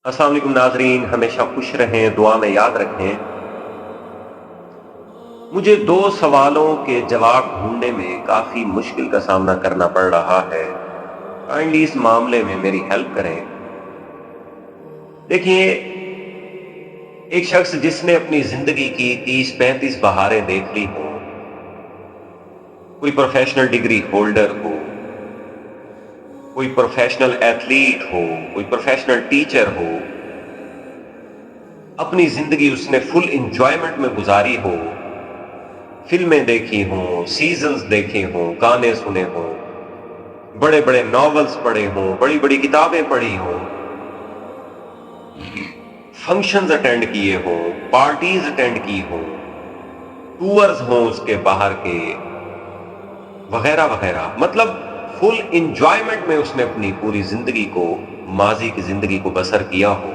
السلام علیکم ناظرین، ہمیشہ خوش رہیں، دعا میں یاد رکھیں۔ مجھے دو سوالوں کے جواب ڈھونڈنے میں کافی مشکل کا سامنا کرنا پڑ رہا ہے۔ کائنڈلی اس معاملے میں میری ہیلپ کریں۔ دیکھیے، ایک شخص جس نے اپنی زندگی کی 30-35 بہاریں دیکھ لی ہوں، کوئی پروفیشنل ڈگری ہولڈر ہو، کوئی پروفیشنل ایتھلیٹ ہو، کوئی پروفیشنل ٹیچر ہو، اپنی زندگی اس نے فل انجوائمنٹ میں گزاری ہو، فلمیں دیکھی ہوں، سیزنز دیکھے ہوں، گانے سنے ہوں، بڑے بڑے ناولز پڑھے ہوں، بڑی بڑی کتابیں پڑھی ہوں، فنکشنز اٹینڈ کیے ہوں، پارٹیز اٹینڈ کی ہوں، ٹورز ہوں اس کے باہر کے، وغیرہ وغیرہ۔ مطلب فل انجوائمنٹ میں اس نے اپنی پوری زندگی کو، ماضی کی زندگی کو بسر کیا ہو۔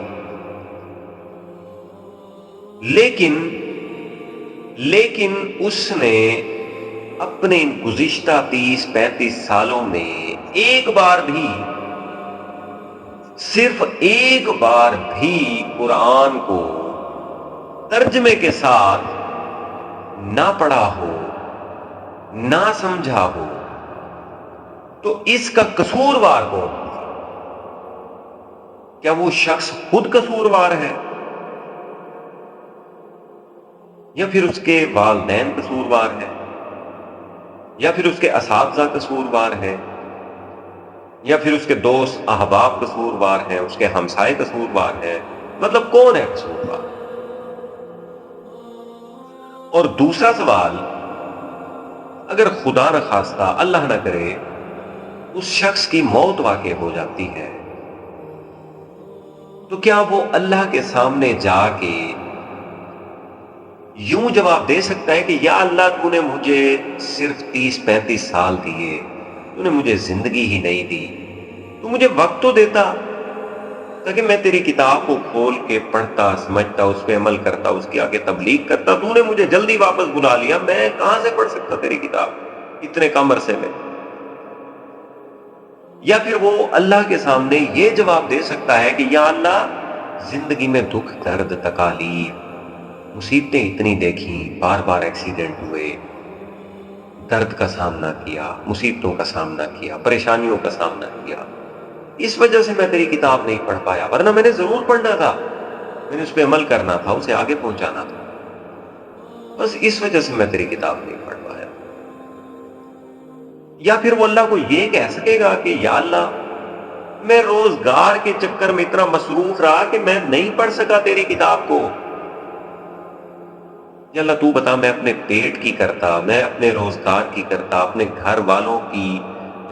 لیکن اس نے اپنے ان گزشتہ 30-35 سالوں میں ایک بار بھی، صرف ایک بار بھی قرآن کو ترجمے کے ساتھ نہ پڑھا ہو، نہ سمجھا ہو، تو اس کا قصوروار کون ہے؟ کیا وہ شخص خود قصوروار ہے، یا پھر اس کے والدین قصوروار ہیں، یا پھر اس کے اساتذہ قصوروار ہیں، یا پھر اس کے دوست احباب قصوروار ہیں، اس کے ہمسائے قصوروار ہیں؟ مطلب کون ہے قصوروار؟ اور دوسرا سوال، اگر خدا نہ خواستہ، اللہ نہ کرے، اس شخص کی موت واقع ہو جاتی ہے، تو کیا وہ اللہ کے سامنے جا کے یوں جواب دے سکتا ہے کہ یا اللہ، تو نے مجھے صرف 30-35 سال دیے، تو نے مجھے زندگی ہی نہیں دی، تو مجھے وقت تو دیتا تاکہ میں تیری کتاب کو کھول کے پڑھتا، سمجھتا، اس پہ عمل کرتا، اس کی آگے تبلیغ کرتا۔ تو نے مجھے جلدی واپس بلا لیا، میں کہاں سے پڑھ سکتا تیری کتاب اتنے کم عرصے میں؟ یا پھر وہ اللہ کے سامنے یہ جواب دے سکتا ہے کہ یا اللہ، زندگی میں دکھ، درد، تکالیف، مصیبتیں اتنی دیکھیں، بار بار ایکسیڈنٹ ہوئے، درد کا سامنا کیا، مصیبتوں کا سامنا کیا، پریشانیوں کا سامنا کیا، اس وجہ سے میں تیری کتاب نہیں پڑھ پایا، ورنہ میں نے ضرور پڑھنا تھا، میں نے اس پہ عمل کرنا تھا، اسے آگے پہنچانا تھا، بس اس وجہ سے میں تیری کتاب نہیں پڑھ پایا۔ یا پھر وہ اللہ کو یہ کہہ سکے گا کہ یا اللہ، میں روزگار کے چکر میں اتنا مصروف رہا کہ میں نہیں پڑھ سکا تیری کتاب کو۔ یا اللہ تو بتا، میں اپنے پیٹ کی کرتا، میں اپنے روزگار کی کرتا، اپنے گھر والوں کی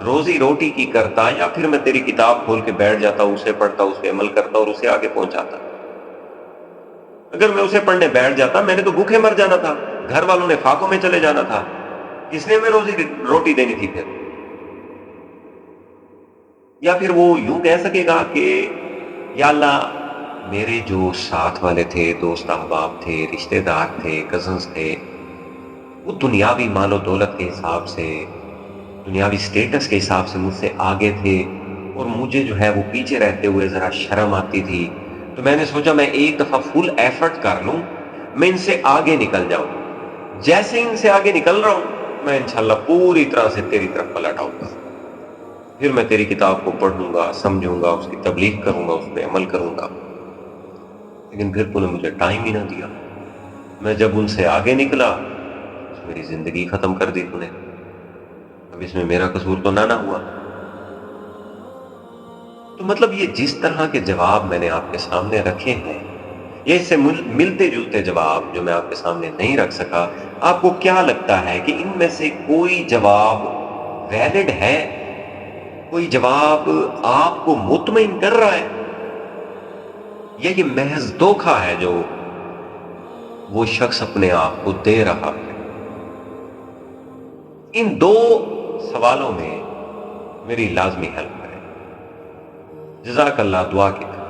روزی روٹی کی کرتا، یا پھر میں تیری کتاب کھول کے بیٹھ جاتا، اسے پڑھتا، اس پہ عمل کرتا اور اسے آگے پہنچاتا۔ اگر میں اسے پڑھنے بیٹھ جاتا، میں نے تو بھوکے مر جانا تھا، گھر والوں نے فاقوں میں چلے جانا تھا، کس نے ہمیں روزی روٹی دینی تھی پھر؟ یا پھر وہ یوں کہہ سکے گا کہ یا اللہ، میرے جو ساتھ والے تھے، دوست احباب تھے، رشتہ دار تھے، کزنز تھے، وہ دنیاوی مال و دولت کے حساب سے، دنیاوی سٹیٹس کے حساب سے مجھ سے آگے تھے، اور مجھے جو ہے وہ پیچھے رہتے ہوئے ذرا شرم آتی تھی، تو میں نے سوچا میں ایک دفعہ فل ایفرٹ کر لوں، میں ان سے آگے نکل جاؤں، جیسے ان سے آگے نکل رہا ہوں، میں انشاءاللہ پوری طرح سے تیری طرف پلٹ آؤں گا، پھر میں تیری کتاب کو پڑھوں گا، سمجھوں گا، اس کی تبلیغ کروں گا، اس پہ عمل کروں گا۔ لیکن پھر تو نے مجھے ٹائم ہی نہ دیا، میں جب ان سے آگے نکلا، میری زندگی ختم کر دی تو نے، اب اس میں میرا قصور تو نہ ہوا۔ تو مطلب یہ جس طرح کے جواب میں نے آپ کے سامنے رکھے ہیں، یہ اس سے ملتے جلتے جواب جو میں آپ کے سامنے نہیں رکھ سکا، آپ کو کیا لگتا ہے کہ ان میں سے کوئی جواب ویلڈ ہے؟ کوئی جواب آپ کو مطمئن کر رہا ہے، یا یہ محض دھوکہ ہے جو وہ شخص اپنے آپ کو دے رہا ہے؟ ان دو سوالوں میں میری لازمی ہیلپ کریں۔ جزاک اللہ، دعا کی طرح۔